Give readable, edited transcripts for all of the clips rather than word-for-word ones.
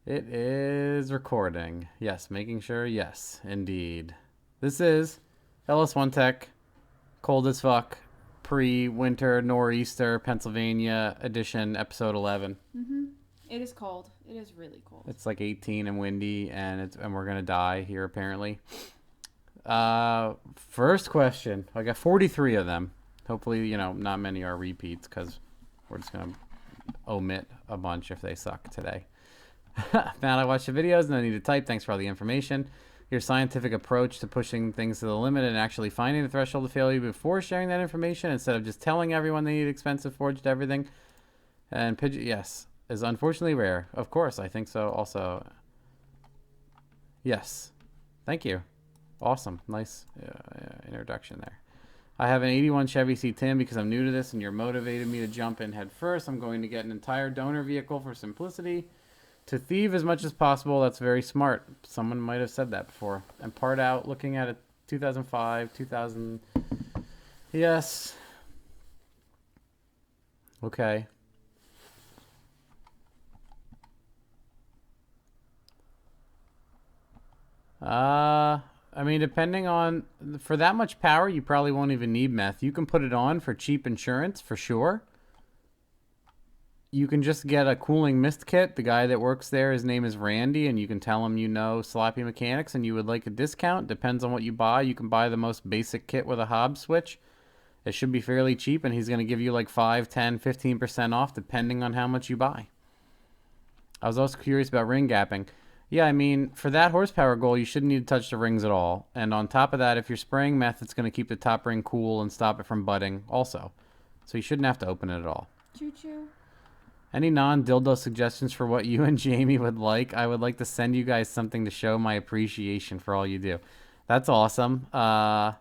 It is recording. Yes, making sure. Yes, indeed. This is LS1 Tech, cold as fuck, pre-winter nor'easter Pennsylvania edition, episode 11. It is cold. It is really cold. It's like 18 and windy, and we're gonna die here apparently. First question. I got 43 of them. Hopefully, not many are repeats because we're just gonna omit a bunch if they suck today. Matt, I watched the videos and I need to type. Thanks for all the information. Your scientific approach to pushing things to the limit and actually finding the threshold of failure before sharing that information instead of just telling everyone they need expensive forged everything. And yes, is unfortunately rare. Of course, I think so also. Yes. Thank you. Awesome. Nice introduction there. I have an 81 Chevy C10 because I'm new to this and you're motivated me to jump in head first. I'm going to get an entire donor vehicle for simplicity. To thieve as much as possible, that's very smart. Someone might have said that before. And part out, looking at it, 2005, 2000. Yes. Okay. I mean, depending on, for that much power, you probably won't even need meth. You can put it on for cheap insurance, for sure. You can just get a cooling mist kit. The guy that works there, his name is Randy, and you can tell him you know Sloppy Mechanics and you would like a discount. Depends on what you buy. You can buy the most basic kit with a Hobbs switch. It should be fairly cheap, and he's going to give you like 5, 10, 15% off depending on how much you buy. I was also curious about ring gapping. Yeah, I mean, for that horsepower goal, you shouldn't need to touch the rings at all. And on top of that, if you're spraying meth, it's going to keep the top ring cool and stop it from budding also. So you shouldn't have to open it at all. Choo-choo. Any non-dildo suggestions for what you and Jamie would like? I would like to send you guys something to show my appreciation for all you do. That's awesome. Man,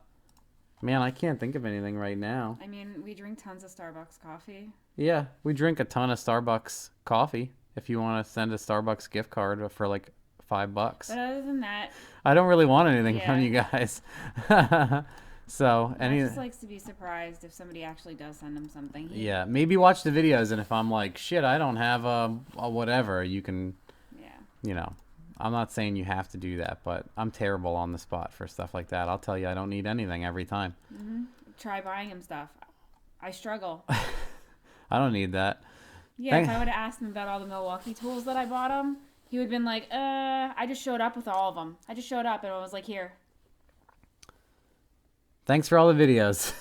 I can't think of anything right now. I mean, we drink tons of Starbucks coffee. Yeah, we drink a ton of Starbucks coffee. If you want to send a Starbucks gift card for like $5. But other than that, I don't really want anything from you guys. So, he just likes to be surprised if somebody actually does send him something. Yeah, maybe watch the videos, and if I'm like, shit, I don't have a whatever, you can, I'm not saying you have to do that, but I'm terrible on the spot for stuff like that. I'll tell you, I don't need anything every time. Try buying him stuff. I struggle. I don't need that. Yeah, if I would have asked him about all the Milwaukee tools that I bought him, he would have been like, I just showed up with all of them. I just showed up, and I was like, here. Thanks for all the videos.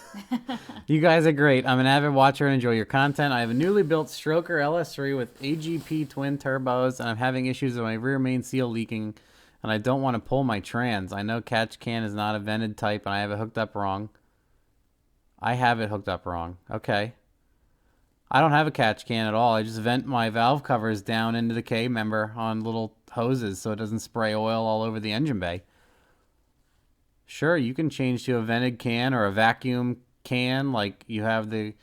You guys are great. I'm an avid watcher and enjoy your content. I have a newly built Stroker LS3 with AGP twin turbos, and I'm having issues with my rear main seal leaking, and I don't want to pull my trans. I know catch can is not a vented type, and I have it hooked up wrong. I have it hooked up wrong. Okay. I don't have a catch can at all. I just vent my valve covers down into the K-member on little hoses so it doesn't spray oil all over the engine bay. Sure, you can change to a vented can or a vacuum can, like you have the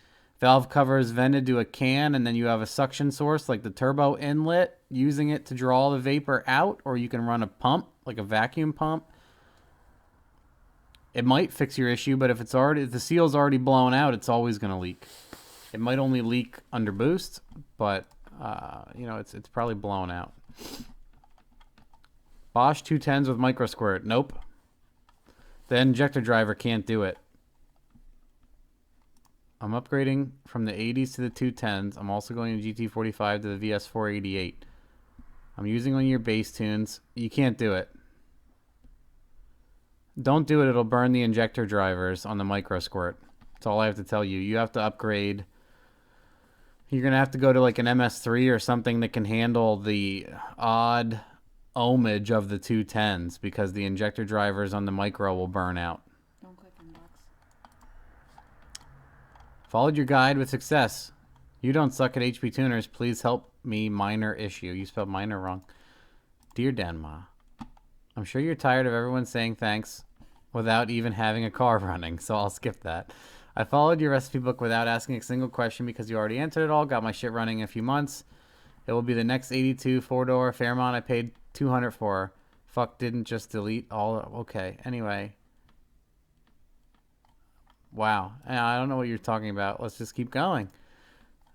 valve covers vented to a can and then you have a suction source like the turbo inlet, using it to draw the vapor out, or you can run a pump, like a vacuum pump. It might fix your issue, but if the seal's already blown out, it's always going to leak. It might only leak under boost, but it's probably blown out. Bosch 210s with micro squirt. Nope. The injector driver can't do it. I'm upgrading from the 80s to the 210s. I'm also going to GT45 to the VS488. I'm using one of your bass tunes. You can't do it. Don't do it. It'll burn the injector drivers on the micro squirt. That's all I have to tell you. You have to upgrade. You're going to have to go to like an MS3 or something that can handle the odd ohmage of the 210s, because the injector drivers on the micro will burn out. Don't click inbox. Followed your guide with success. You don't suck at HP tuners. Please help me. Minor issue. You spelled minor wrong. Dear Denma, I'm sure you're tired of everyone saying thanks without even having a car running, so I'll skip that. I followed your recipe book without asking a single question because you already answered it all. Got my shit running in a few months. It will be the next 82 four-door Fairmont I paid $200 for. Fuck, didn't just delete all. Okay, anyway. Wow. I don't know what you're talking about. Let's just keep going.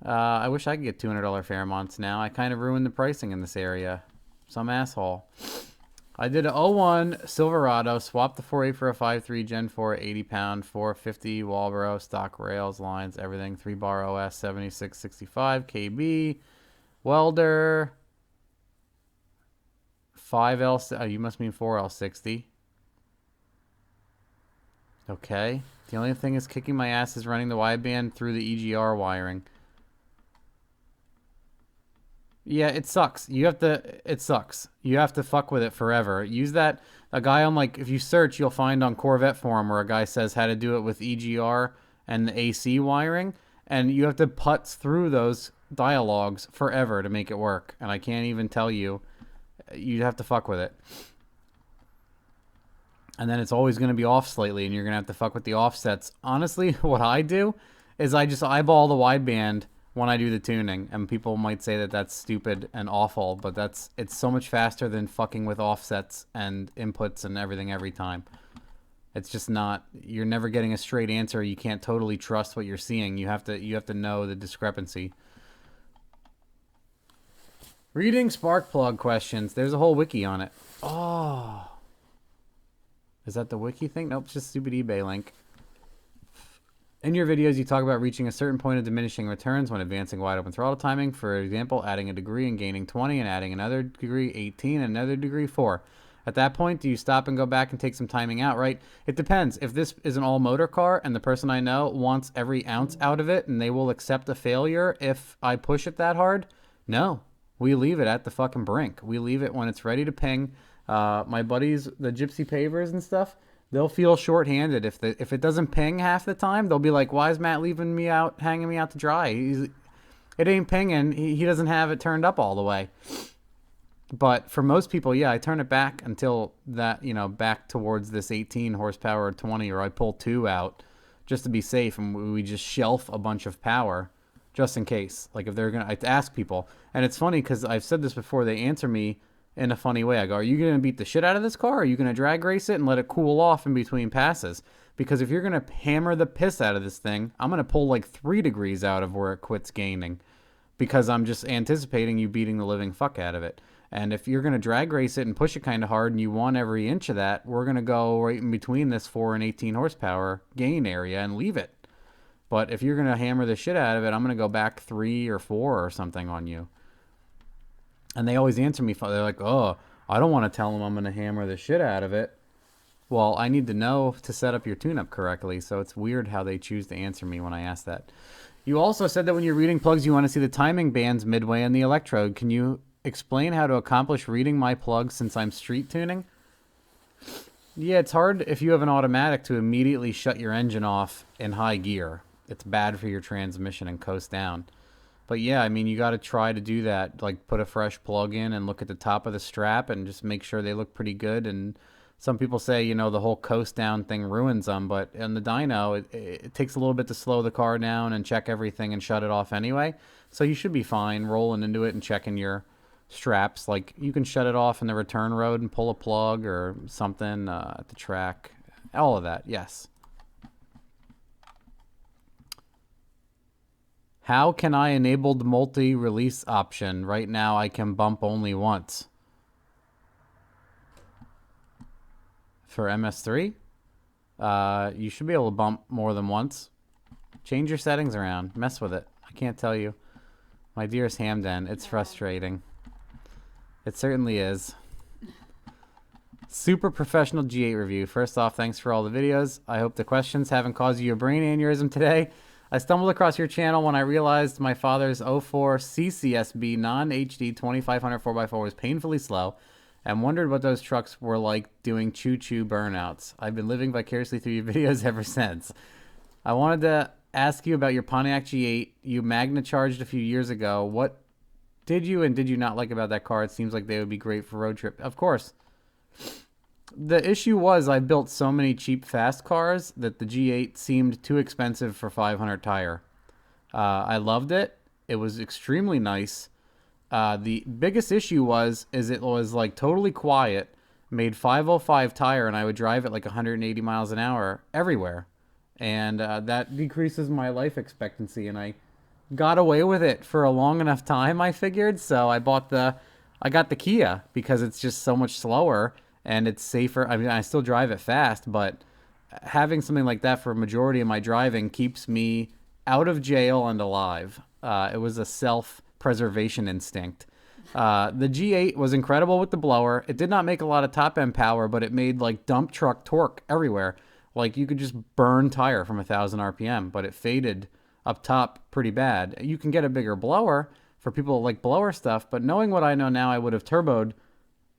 I wish I could get $200 Fairmonts now. I kind of ruined the pricing in this area. Some asshole. I did an 01 Silverado, swapped the 4.8 for a 5.3 Gen 4, 80 pound, 450 Walbro, stock rails, lines, everything. 3 bar OS, 7665 KB, welder, 5L, oh, you must mean 4L60. Okay. The only thing is kicking my ass is running the wideband through the EGR wiring. Yeah, it sucks. It sucks. You have to fuck with it forever. Use that, a guy on, like, if you search, you'll find on Corvette forum where a guy says how to do it with EGR and the AC wiring, and you have to putz through those dialogues forever to make it work. And I can't even tell you, you have to fuck with it. And then it's always going to be off slightly, and you're going to have to fuck with the offsets. Honestly, what I do is I just eyeball the wideband when I do the tuning, and people might say that that's stupid and awful, but it's so much faster than fucking with offsets and inputs and everything every time. It's just not, you're never getting a straight answer. You can't totally trust what you're seeing. You have to know the discrepancy. Reading spark plug questions. There's a whole wiki on it. Oh. Is that the wiki thing? Nope, it's just stupid eBay link. In your videos, you talk about reaching a certain point of diminishing returns when advancing wide open throttle timing. For example, adding a degree and gaining 20 and adding another degree 18 and another degree 4. At that point, do you stop and go back and take some timing out, right? It depends. If this is an all-motor car and the person I know wants every ounce out of it and they will accept a failure if I push it that hard, no. We leave it at the fucking brink. We leave it when it's ready to ping. My buddies, the gypsy pavers and stuff, they'll feel shorthanded if it doesn't ping half the time. They'll be like, "Why is Matt leaving me out, hanging me out to dry? It ain't pinging. He doesn't have it turned up all the way." But for most people, yeah, I turn it back until that, back towards this 18 horsepower or 20, or I pull 2 out just to be safe, and we just shelf a bunch of power just in case. Like if they're gonna, I ask people, and it's funny because I've said this before. They answer me in a funny way. I go, "Are you going to beat the shit out of this car? Or are you going to drag race it and let it cool off in between passes? Because if you're going to hammer the piss out of this thing, I'm going to pull like 3 degrees out of where it quits gaining, because I'm just anticipating you beating the living fuck out of it. And if you're going to drag race it and push it kind of hard and you want every inch of that, we're going to go right in between this 4 and 18 horsepower gain area and leave it. But if you're going to hammer the shit out of it, I'm going to go back 3 or 4 or something on you." And they always answer me, they're like, "Oh, I don't want to tell them I'm going to hammer the shit out of it." Well, I need to know to set up your tune-up correctly, so it's weird how they choose to answer me when I ask that. You also said that when you're reading plugs, you want to see the timing bands midway in the electrode. Can you explain how to accomplish reading my plugs since I'm street tuning? Yeah, it's hard if you have an automatic to immediately shut your engine off in high gear. It's bad for your transmission and coast down. But yeah, I mean, you got to try to do that. Like put a fresh plug in and look at the top of the strap and just make sure they look pretty good. And some people say, the whole coast down thing ruins them. But in the dyno, it takes a little bit to slow the car down and check everything and shut it off anyway. So you should be fine rolling into it and checking your straps. Like you can shut it off in the return road and pull a plug or something at the track. All of that, yes. How can I enable the multi-release option? Right now I can bump only once. For MS3? You should be able to bump more than once. Change your settings around. Mess with it. I can't tell you. My dearest Hamden, it's frustrating. It certainly is. Super professional G8 review. First off, thanks for all the videos. I hope the questions haven't caused you a brain aneurysm today. I stumbled across your channel when I realized my father's 04 CCSB non-HD 2500 4x4 was painfully slow, and wondered what those trucks were like doing choo-choo burnouts. I've been living vicariously through your videos ever since. I wanted to ask you about your Pontiac G8 you Magna charged a few years ago. What did you and did you not like about that car? It seems like they would be great for road trip. Of course. The issue was I built so many cheap fast cars that the G8 seemed too expensive for 500 tire. I loved it. It was extremely nice. The biggest issue was it was like totally quiet, made 505 tire, and I would drive it like 180 miles an hour everywhere. And that decreases my life expectancy, and I got away with it for a long enough time, I figured. So I bought the I got the Kia because it's just so much slower and it's safer. I mean, I still drive it fast, but having something like that for a majority of my driving keeps me out of jail and alive. It was a self-preservation instinct. The G8 was incredible with the blower. It did not make a lot of top-end power, but it made like dump truck torque everywhere. Like you could just burn tire from 1,000 RPM, but it faded up top pretty bad. You can get a bigger blower for people like blower stuff, but knowing what I know now, I would have turboed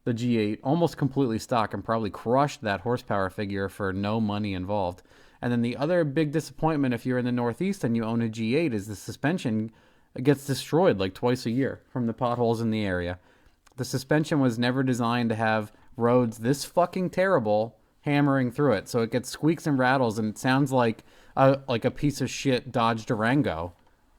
the G8 almost completely stock and probably crushed that horsepower figure for no money involved. And then the other big disappointment if you're in the Northeast and you own a G8 is the suspension gets destroyed like twice a year from the potholes in the area. The suspension was never designed to have roads this fucking terrible hammering through it, so it gets squeaks and rattles and it sounds like a piece of shit Dodge Durango.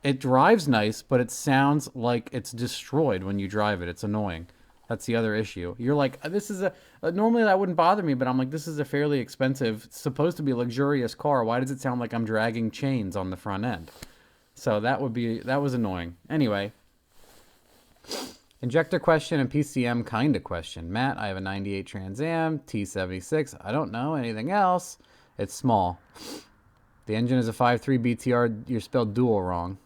It drives nice, but it sounds like it's destroyed when you drive it. It's annoying. That's the other issue. You're like, this is normally that wouldn't bother me, but I'm like, this is a fairly expensive, supposed to be luxurious car. Why does it sound like I'm dragging chains on the front end? So that was annoying. Anyway, injector question and PCM kind of question. Matt, I have a 98 Trans Am, T76. I don't know anything else. It's small. The engine is a 5.3 BTR. You're spelled dual wrong.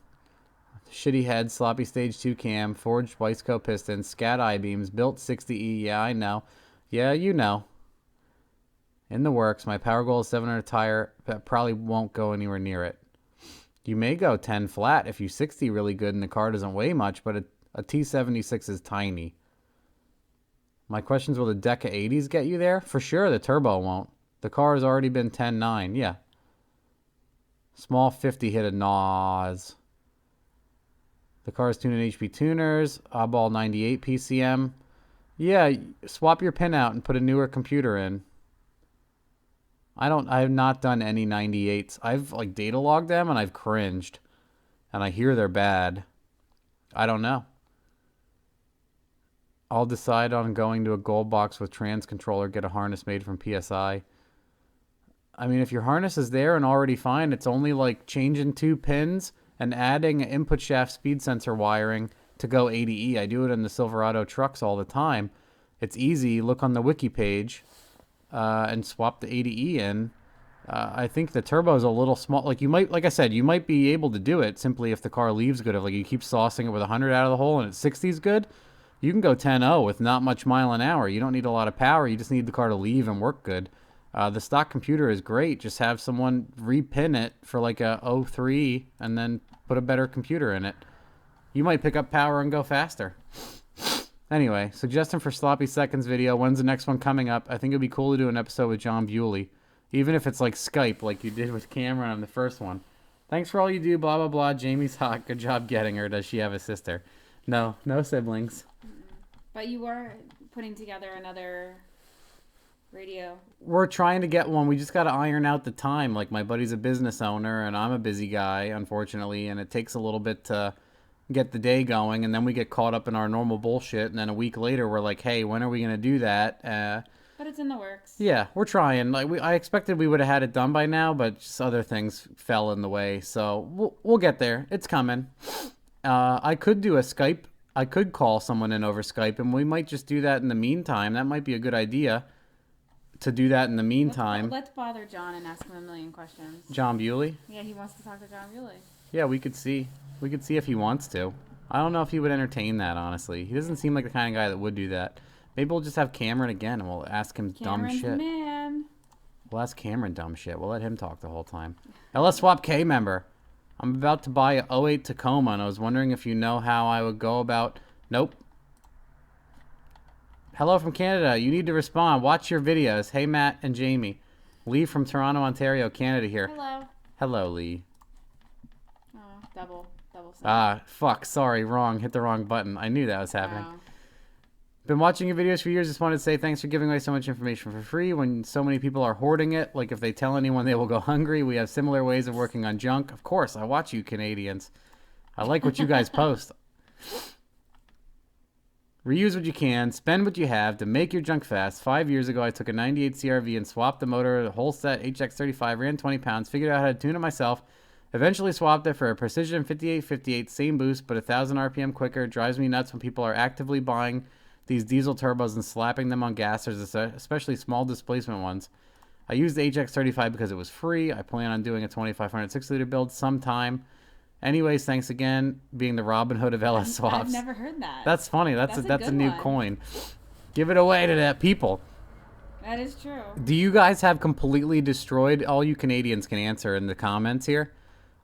Shitty head, sloppy stage 2 cam, forged Weisco piston, scat I-beams, built 60E. Yeah, I know. Yeah, you know. In the works. My power goal is 700 tire. That probably won't go anywhere near it. You may go 10 flat if you 60 really good and the car doesn't weigh much, but a T76 is tiny. My questions, will the Deca 80s get you there? For sure, the turbo won't. The car has already been 10.9. Yeah. Small 50 hit a NOS. The car is tuned in HP tuners. Oddball 98 PCM. Yeah, swap your pin out and put a newer computer in. I have not done any 98s. I've like data logged them and I've cringed. And I hear they're bad. I don't know. I'll decide on going to a gold box with trans controller, get a harness made from PSI. I mean, if your harness is there and already fine, it's only like changing 2 pins and adding input shaft speed sensor wiring to go 80E. I do it in the Silverado trucks all the time. It's easy. Look on the wiki page and swap the 80E in. I think the turbo is a little small. Like I said, you might be able to do it simply if the car leaves good. If like you keep saucing it with 100 out of the hole and it's 60s good, you can go 10.0 with not much mile an hour. You don't need a lot of power. You just need the car to leave and work good. The stock computer is great. Just have someone repin it for like a 03 and then put a better computer in it. You might pick up power and go faster. Anyway, suggestion for Sloppy Seconds video. When's the next one coming up? I think it'd be cool to do an episode with John Bewley. Even if it's like Skype, like you did with Cameron on the first one. Thanks for all you do, blah, blah, blah. Jamie's hot. Good job getting her. Does she have a sister? No siblings. But you were putting together another radio. We're trying to get one. We just got to iron out the time. Like, my buddy's a business owner, and I'm a busy guy, unfortunately, and it takes a little bit to get the day going, and then we get caught up in our normal bullshit, and then a week later, we're like, hey, when are we going to do that? But it's in the works. Yeah, we're trying. Like, I expected we would have had it done by now, but just other things fell in the way, so we'll get there. It's coming. I could do a Skype. I could call someone in over Skype, and we might just do that in the meantime. That might be a good idea. To do that in the meantime. Let's bother John and ask him a million questions. John Bewley? Yeah, he wants to talk to John Bewley. Yeah, we could see. We could see if he wants to. I don't know if he would entertain that, honestly. He doesn't seem like the kind of guy that would do that. Maybe we'll just have Cameron again and we'll ask him dumb shit. Cameron's the man. We'll ask Cameron dumb shit. We'll let him talk the whole time. LS Swap K member. I'm about to buy a 08 Tacoma and I was wondering if you know how I would go about... Nope. Hello from Canada. You need to respond. Watch your videos. Hey, Matt and Jamie. Lee from Toronto, Ontario, Canada here. Hello. Hello, Lee. Oh, double Fuck. Sorry. Wrong. Hit the wrong button. I knew that was happening. Wow. Been watching your videos for years. Just wanted to say thanks for giving away so much information for free when so many people are hoarding it. Like if they tell anyone, they will go hungry. We have similar ways of working on junk. Of course, I watch you Canadians. I like what you guys post. Reuse what you can, spend what you have to make your junk fast. 5 years ago, I took a 98 CRV and swapped the motor, the whole set, HX35, ran 20 pounds, figured out how to tune it myself, eventually swapped it for a Precision 5858, same boost, but 1,000 RPM quicker. Drives me nuts when people are actively buying these diesel turbos and slapping them on gassers, especially small displacement ones. I used the HX35 because it was free. I plan on doing a 2500 6-liter build sometime. Anyways, thanks again, being the Robin Hood of LS swaps. I've never heard that. That's funny. That's a new one. coin. Give it away to that people. That is true. Do you guys have completely destroyed? All you Canadians can answer in the comments here.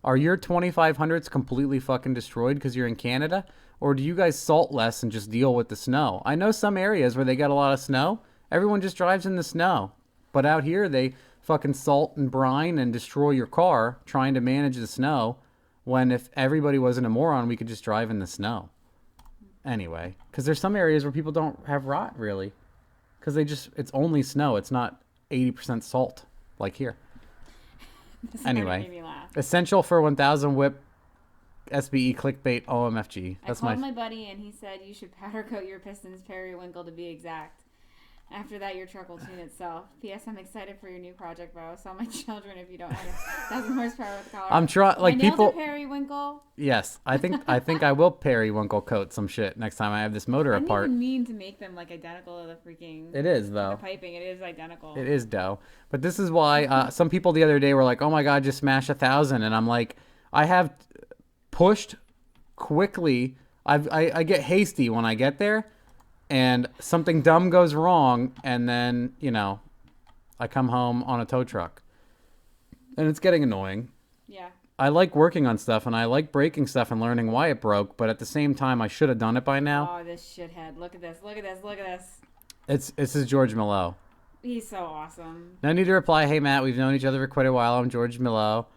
Are your 2500s completely fucking destroyed because you're in Canada? Or do you guys salt less and just deal with the snow? I know some areas where they got a lot of snow. Everyone just drives in the snow. But out here, they fucking salt and brine and destroy your car trying to manage the snow. When if everybody wasn't a moron, we could just drive in the snow. Anyway, because there's some areas where people don't have rot, really. Because it's only snow. It's not 80% salt, like here. Anyway, essential for 1000 whip SBE clickbait OMFG. I called my buddy and he said you should powder coat your pistons periwinkle to be exact. After that, your truck will tune itself. P.S. I'm excited for your new project, but I will sell my children if you don't have 1,000 horsepower with collar. I'm trying, like, people. Periwinkle. Yes, I think I will periwinkle coat some shit next time I have this motor apart. I didn't even mean to make them like identical to the freaking. It is though. The piping, it is identical. It is dough. But this is why some people the other day were like, "Oh my god, just smash 1,000," and I'm like, I have pushed quickly. I get hasty when I get there. And something dumb goes wrong, and then, I come home on a tow truck. And it's getting annoying. Yeah. I like working on stuff, and I like breaking stuff and learning why it broke, but at the same time, I should have done it by now. Oh, this shithead. Look at this. Look at this. Look at this. This is George Millow. He's so awesome. No need to reply, "Hey, Matt, we've known each other for quite a while. I'm George Millow.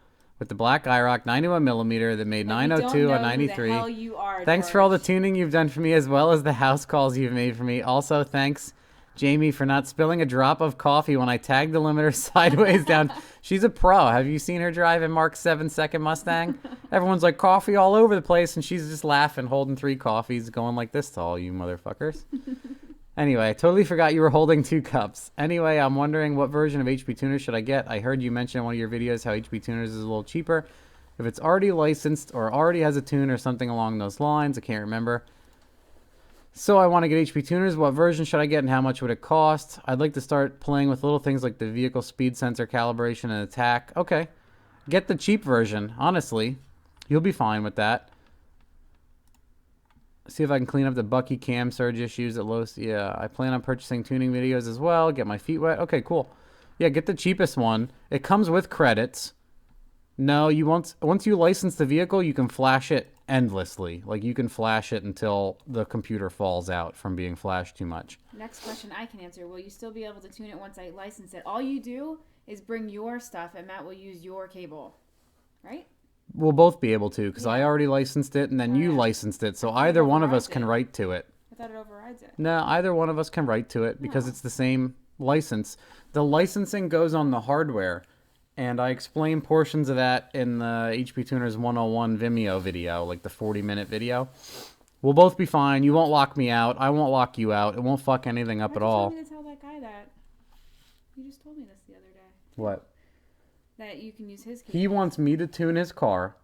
With the black IROC 91mm that made 902 on 93. Who the hell you are, thanks George. for all the tuning you've done for me, as well as the house calls you've made for me. Also, thanks, Jamie, for not spilling a drop of coffee when I tagged the limiter sideways down. She's a pro. Have you seen her drive in Mark's 7-second Mustang? Everyone's like, coffee all over the place, and she's just laughing, holding 3 coffees, going like this to all you motherfuckers. Anyway, I totally forgot you were holding 2 cups. Anyway, I'm wondering what version of HP Tuner should I get? I heard you mention in one of your videos how HP Tuners is a little cheaper. If it's already licensed or already has a tune or something along those lines, I can't remember. So I want to get HP Tuners. What version should I get and how much would it cost? I'd like to start playing with little things like the vehicle speed sensor calibration and attack. Okay, get the cheap version, honestly. You'll be fine with that. See if I can clean up the Bucky cam surge issues at Los. Yeah, I plan on purchasing tuning videos as well. Get my feet wet. Okay, cool. Yeah, get the cheapest one. It comes with credits. No, you won't. Once you license the vehicle, you can flash it endlessly. Like, you can flash it until the computer falls out from being flashed too much. Next question I can answer. Will you still be able to tune it once I license it? All you do is bring your stuff, and Matt will use your cable. Right? We'll both be able to, because I already licensed it, and then you licensed it. So either one of us can write to it. I thought it overrides it. No, either one of us can write to it, because it's the same license. The licensing goes on the hardware, and I explain portions of that in the HP Tuners 101 Vimeo video, like the 40-minute video. We'll both be fine. You won't lock me out. I won't lock you out. It won't fuck anything up at all. You told me to tell that guy that. You just told me this the other day. What? That you can use his cable. He wants me to tune his car.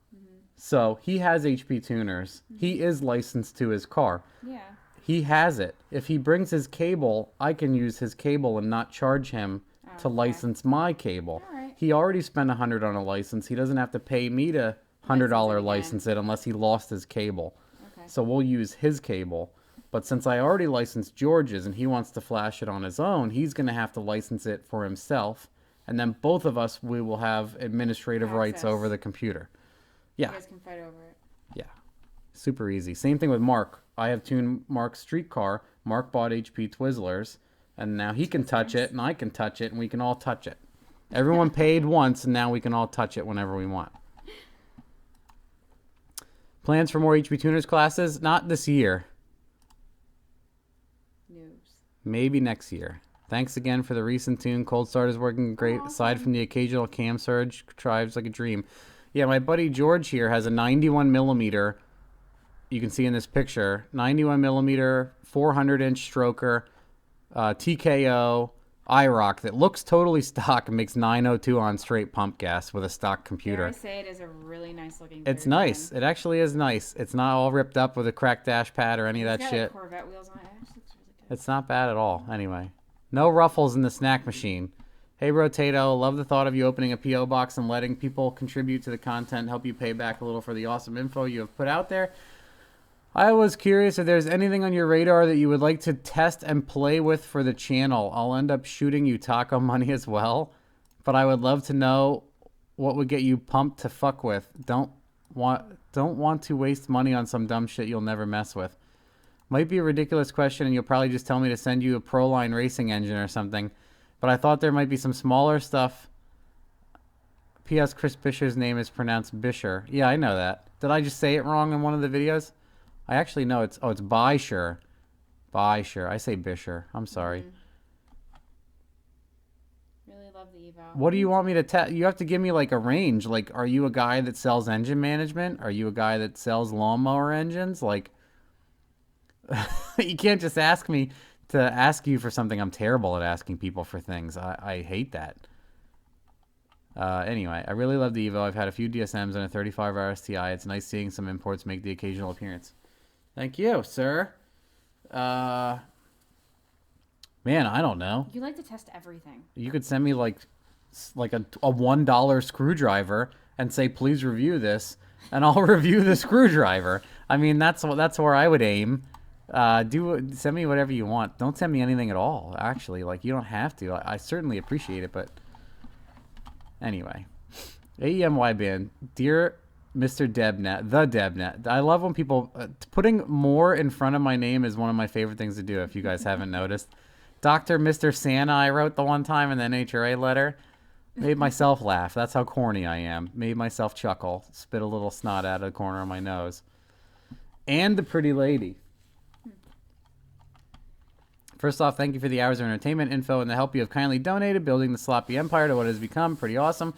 So he has HP Tuners. He is licensed to his car. Yeah. He has it. If he brings his cable, I can use his cable and not charge him to license my cable. All right. He already spent $100 on a license. He doesn't have to pay me to $100 license it unless he lost his cable. Okay. So we'll use his cable. But since I already licensed George's and he wants to flash it on his own, he's going to have to license it for himself. And then both of us, we will have administrative rights over the computer. Yeah. You guys can fight over it. Yeah. Super easy. Same thing with Mark. I have tuned Mark's street car. Mark bought HP Twizzlers. And now he can touch it, and I can touch it, and we can all touch it. Everyone paid once, and now we can all touch it whenever we want. Plans for more HP Tuners classes? Not this year. News. Maybe next year. Thanks again for the recent tune. Cold Start is working great. Awesome. Aside from the occasional cam surge, drives like a dream. Yeah, my buddy George here has a 91mm. You can see in this picture, 91mm, 400-inch stroker, TKO. IROC that looks totally stock and makes 902 on straight pump gas with a stock computer. Dare I say it is a really nice looking. It's nice. It actually is nice. It's not all ripped up with a cracked dash pad or any of that shit. Like Corvette wheels on it. It actually looks really good. It's not bad at all. Anyway, no ruffles in the snack machine. Hey, Rotato, love the thought of you opening a P.O. box and letting people contribute to the content, help you pay back a little for the awesome info you have put out there. I was curious if there's anything on your radar that you would like to test and play with for the channel. I'll end up shooting you taco money as well, but I would love to know what would get you pumped to fuck with. Don't want to waste money on some dumb shit you'll never mess with. Might be a ridiculous question, and you'll probably just tell me to send you a Proline racing engine or something, but I thought there might be some smaller stuff. P.S. Chris Bisher's name is pronounced Bisher. Yeah, I know that. Did I just say it wrong in one of the videos? I actually know it's Bisher. Bisher. I say Bisher. I'm sorry. Really love the eval. What do you want me to test? You have to give me like a range. Like, are you a guy that sells engine management? Are you a guy that sells lawnmower engines? Like, you can't just ask me to ask you for something. I'm terrible at asking people for things. I hate that. Anyway, I really love the Evo. I've had a few DSMs and a 35 RSTI. It's nice seeing some imports make the occasional appearance. Thank you, sir. Man, I don't know. You like to test everything. You could send me like a $1 screwdriver and say, please review this, and I'll review the screwdriver. I mean, that's where I would aim. Send me whatever you want. Don't send me anything at all, actually. Like, you don't have to. I certainly appreciate it, but anyway. AEM Wideband. Dear Mr. Debnet, the Debnet. I love when people... putting more in front of my name is one of my favorite things to do, if you guys haven't noticed. Dr. Mr. Santa, I wrote the one time in the NHRA letter. Made myself laugh. That's how corny I am. Made myself chuckle. Spit a little snot out of the corner of my nose. And the pretty lady. First off, thank you for the hours of entertainment, info, and the help you have kindly donated, building the sloppy empire to what it has become. Pretty awesome.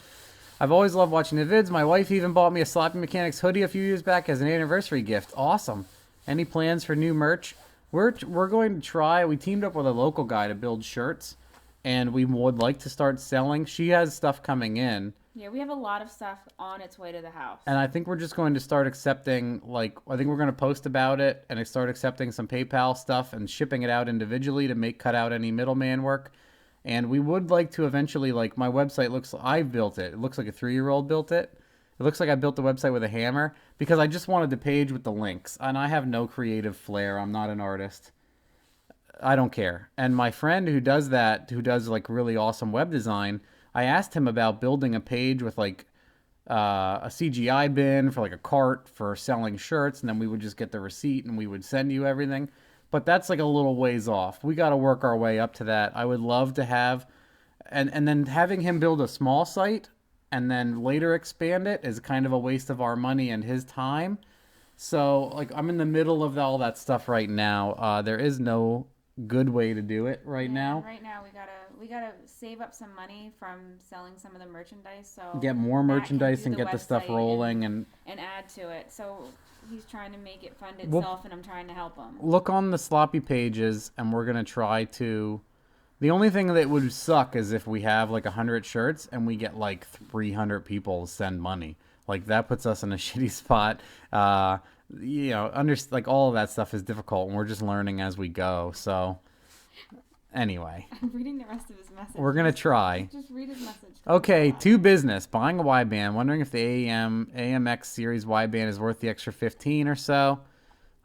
I've always loved watching the vids. My wife even bought me a Sloppy Mechanics hoodie a few years back as an anniversary gift. Awesome. Any plans for new merch? We're going to try. We teamed up with a local guy to build shirts, and we would like to start selling. She has stuff coming in. Yeah, we have a lot of stuff on its way to the house. And I think we're just going to start accepting, like, I think we're going to post about it and start accepting some PayPal stuff and shipping it out individually to cut out any middleman work. And we would like to eventually, like, my website I built it. It looks like a 3-year-old built it. It looks like I built the website with a hammer because I just wanted the page with the links. And I have no creative flair. I'm not an artist. I don't care. And my friend who does that, who does, like, really awesome web design, I asked him about building a page with, like, a CGI bin for, like, a cart for selling shirts. And then we would just get the receipt and we would send you everything. But that's like a little ways off. We got to work our way up to that. I would love to have, and then having him build a small site and then later expand it is kind of a waste of our money and his time. So, like, I'm in the middle of all that stuff right now. There is no good way to do it now. Right now, we gotta save up some money from selling some of the merchandise. So get more merchandise and get the stuff rolling and add to it. So he's trying to make it fund itself, and I'm trying to help him. Look on the sloppy pages, and we're gonna try to. The only thing that would suck is if we have like 100 shirts and we get like 300 people send money. Like, that puts us in a shitty spot. You know, like, all of that stuff is difficult, and we're just learning as we go. So, anyway. I'm reading the rest of his message. We're going to try. Just read his message. Okay, to business. Buying a wideband. Wondering if the AMX series wideband is worth the extra 15 or so.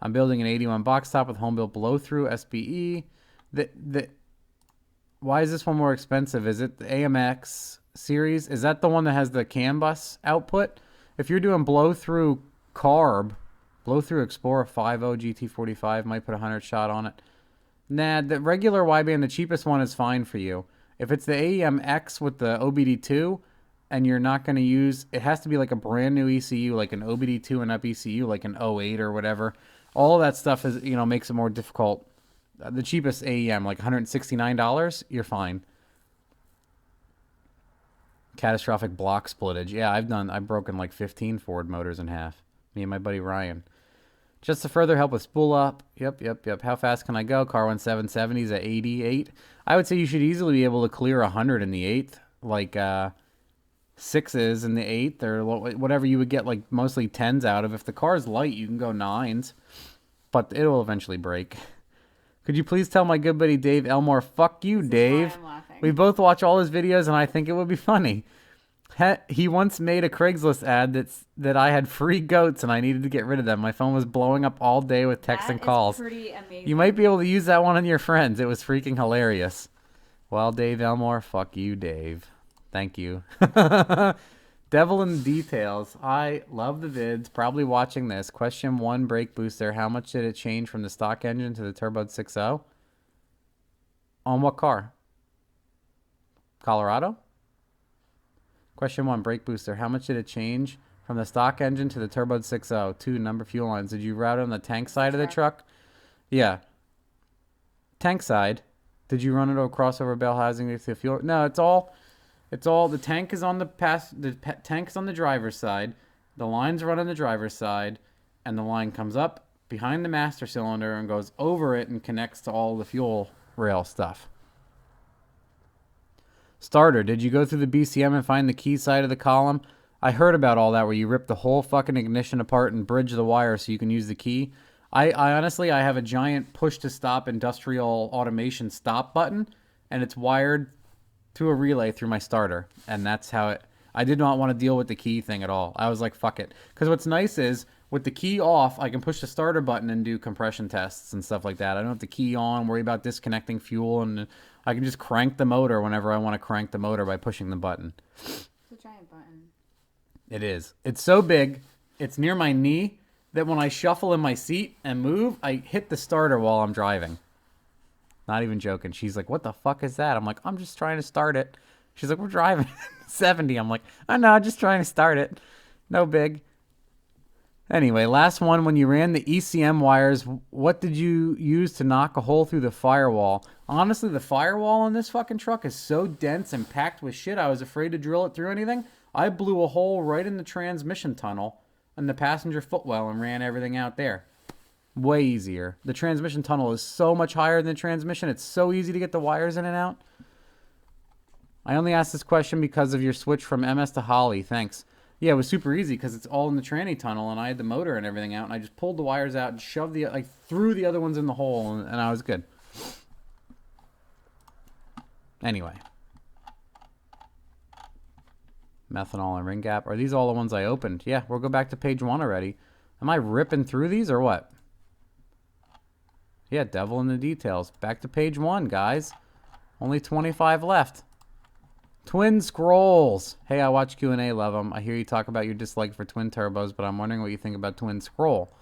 I'm building an 81 box top with home-built blow-through SBE. Why is this one more expensive? Is it the AMX series? Is that the one that has the CAN bus output? If you're doing blow-through carb, blow-through Explorer 50 GT45 might put a 100 shot on it. Nah, the regular wideband, the cheapest one, is fine for you. If it's the AEMX with the OBD2 and you're not going to use, it has to be like a brand new ECU, like an OBD2 and up ECU, like an 08 or whatever. All that stuff is, makes it more difficult. The cheapest AEM, like $169, you're fine. Catastrophic block splittage. Yeah, I've broken like 15 Ford motors in half. Me and my buddy Ryan. Just to further help with spool up. Yep. How fast can I go? Car 1770s at 88. I would say you should easily be able to clear 100 in the 8th. Like, 6s in the 8th or whatever you would get, like, mostly 10s out of. If the car is light, you can go 9s. But it'll eventually break. Could you please tell my good buddy Dave Elmore, fuck you, Dave. We both watch all his videos, and I think it would be funny. He once made a Craigslist ad that I had free goats and I needed to get rid of them. My phone was blowing up all day with texts and calls. Pretty amazing. You might be able to use that one on your friends. It was freaking hilarious. Well, Dave Elmore, fuck you, Dave. Thank you. Devil in the details. I love the vids. Probably watching this. Question 1, brake booster. How much did it change from the stock engine to the Turbo 6.0? On what car? Colorado? Question 1, brake booster. How much did it change from the stock engine to the Turbo 6.0? 2, number fuel lines. Did you route it on the tank side of the truck? Yeah. Tank side. Did you run it across over bell housing to the fuel? No, it's all the tank is on the tank is on the driver's side. The lines run on the driver's side, and the line comes up behind the master cylinder and goes over it and connects to all the fuel rail stuff. Starter, did you go through the BCM and find the key side of the column? I heard about all that where you rip the whole fucking ignition apart and bridge the wire so you can use the key. I honestly, I have a giant push-to-stop industrial automation stop button, and it's wired through a relay through my starter, and that's how it... I did not want to deal with the key thing at all. I was like, fuck it. Because what's nice is, with the key off, I can push the starter button and do compression tests and stuff like that. I don't have the key on, worry about disconnecting fuel, and I can just crank the motor whenever I want to crank the motor by pushing the button. It's a giant button. It is. It's so big, it's near my knee, that when I shuffle in my seat and move, I hit the starter while I'm driving. Not even joking. She's like, what the fuck is that? I'm like, I'm just trying to start it. She's like, we're driving 70. I'm like, I know, just trying to start it. No big. Anyway, last one. When you ran the ECM wires, what did you use to knock a hole through the firewall? Honestly, the firewall on this fucking truck is so dense and packed with shit, I was afraid to drill it through anything. I blew a hole right in the transmission tunnel and the passenger footwell and ran everything out there. Way easier. The transmission tunnel is so much higher than the transmission. It's so easy to get the wires in and out. I only asked this question because of your switch from MS to Holly. Thanks. Yeah, it was super easy because it's all in the tranny tunnel and I had the motor and everything out and I just pulled the wires out and shoved threw the other ones in the hole and I was good. Anyway. Methanol and Ring Gap. Are these all the ones I opened? Yeah, we'll go back to page 1 already. Am I ripping through these or what? Yeah, devil in the details. Back to page 1, guys. Only 25 left. Twin Scrolls. Hey, I watch Q&A, love them. I hear you talk about your dislike for twin turbos, but I'm wondering what you think about Twin Scroll.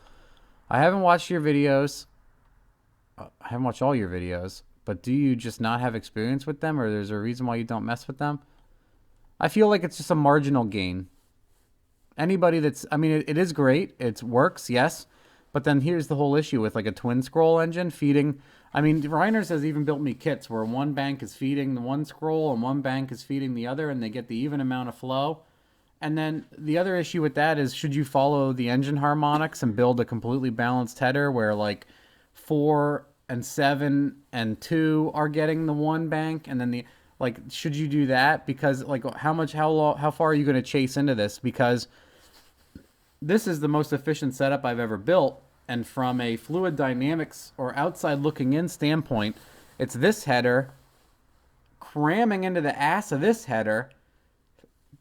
I haven't watched your videos. I haven't watched all your videos, but do you just not have experience with them, or there's a reason why you don't mess with them? I feel like it's just a marginal gain. Anybody that's... I mean, it is great. It works, yes. But then here's the whole issue with like a twin scroll engine feeding... I mean, Reiners has even built me kits where one bank is feeding the one scroll and one bank is feeding the other, and they get the even amount of flow. And then the other issue with that is, should you follow the engine harmonics and build a completely balanced header where like 4 and 7 and 2 are getting the one bank, and then the... Like, should you do that? Because, like, how far are you going to chase into this? Because this is the most efficient setup I've ever built. And from a fluid dynamics or outside looking in standpoint, it's this header cramming into the ass of this header,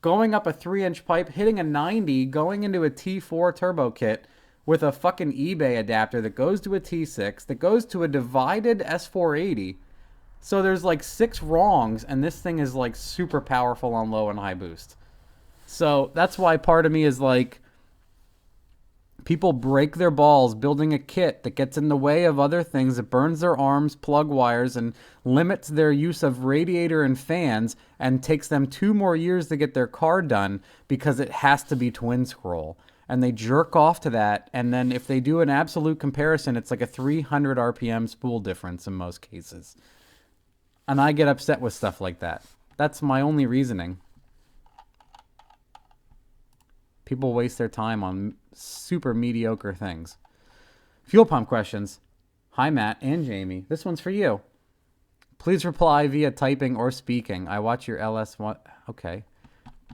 going up a 3-inch pipe, hitting a 90, going into a T4 turbo kit with a fucking eBay adapter that goes to a T6, that goes to a divided S480. So there's like 6 wrongs, and this thing is like super powerful on low and high boost. So that's why part of me is like, people break their balls building a kit that gets in the way of other things, that burns their arms, plug wires, and limits their use of radiator and fans, and takes them 2 more years to get their car done because it has to be twin scroll. And they jerk off to that, and then if they do an absolute comparison, it's like a 300 RPM spool difference in most cases. And I get upset with stuff like that. That's my only reasoning. People waste their time on super mediocre things. Fuel pump questions. Hi, Matt and Jamie. This one's for you. Please reply via typing or speaking. I watch your LS1. Okay.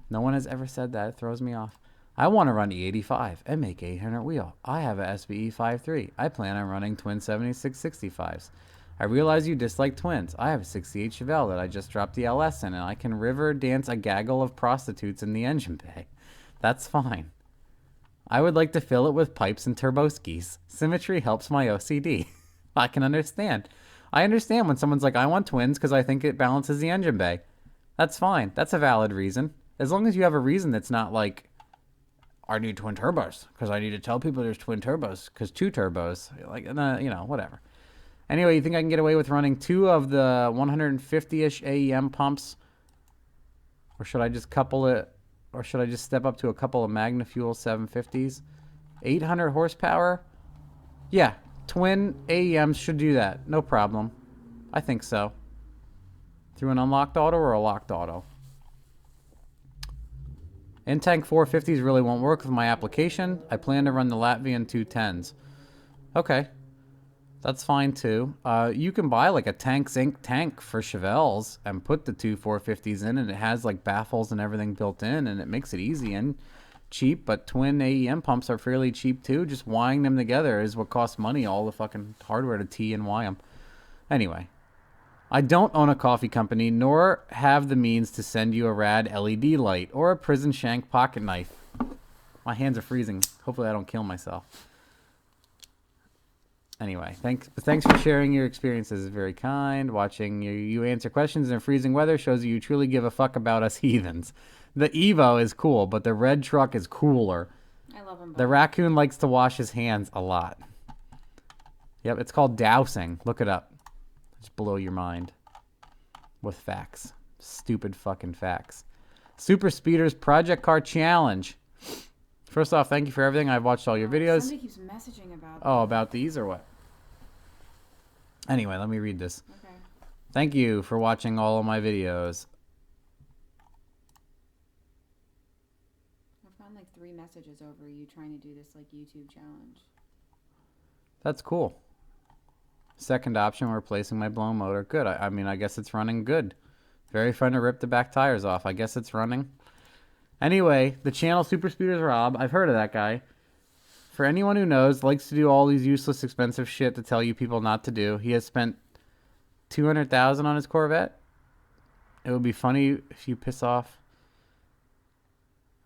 No one has ever said that. It throws me off. I want to run E85 and make 800 wheel. I have a SBE 53. I plan on running twin 7665s. I realize you dislike twins. I have a 68 Chevelle that I just dropped the LS in, and I can river dance a gaggle of prostitutes in the engine bay. That's fine. I would like to fill it with pipes and turbo skis. Symmetry helps my OCD. I can understand. I understand when someone's like, I want twins because I think it balances the engine bay. That's fine. That's a valid reason. As long as you have a reason that's not like, I need twin turbos because I need to tell people there's twin turbos because 2 turbos. Like, whatever. Anyway, you think I can get away with running 2 of the 150-ish AEM pumps? Or should I just couple it? Or should I just step up to a couple of MagnaFuel 750s? 800 horsepower? Yeah, twin AEMs should do that. No problem. I think so. Through an unlocked auto or a locked auto? In-tank 450s really won't work with my application. I plan to run the Latvian 210s. Okay. That's fine too. You can buy like a Tank Zinc tank for Chevelles and put the 2 450s in, and it has like baffles and everything built in, and it makes it easy and cheap. But twin AEM pumps are fairly cheap too. Just wiring them together is what costs money, all the fucking hardware to T and Y them. Anyway, I don't own a coffee company nor have the means to send you a rad LED light or a prison shank pocket knife. My hands are freezing. Hopefully I don't kill myself. Anyway, thanks for sharing your experiences. It's very kind. Watching you answer questions in freezing weather shows you truly give a fuck about us heathens. The Evo is cool, but the red truck is cooler. I love them both. The raccoon likes to wash his hands a lot. Yep, it's called dousing. Look it up. Just blow your mind with facts. Stupid fucking facts. Super Speeders Project Car Challenge. First off, thank you for everything. I've watched all your videos. Somebody keeps messaging about Oh, about these or what? Anyway, let me read this. Okay. Thank you for watching all of my videos. I found like 3 messages over you trying to do this like YouTube challenge. That's cool. Second option, replacing my blown motor. Good. I mean, I guess it's running good. Very fun to rip the back tires off. I guess it's running. Anyway, the channel Super Speeders Rob, I've heard of that guy. For anyone who knows, likes to do all these useless, expensive shit to tell you people not to do. He has spent $200,000 on his Corvette. It would be funny if you piss off.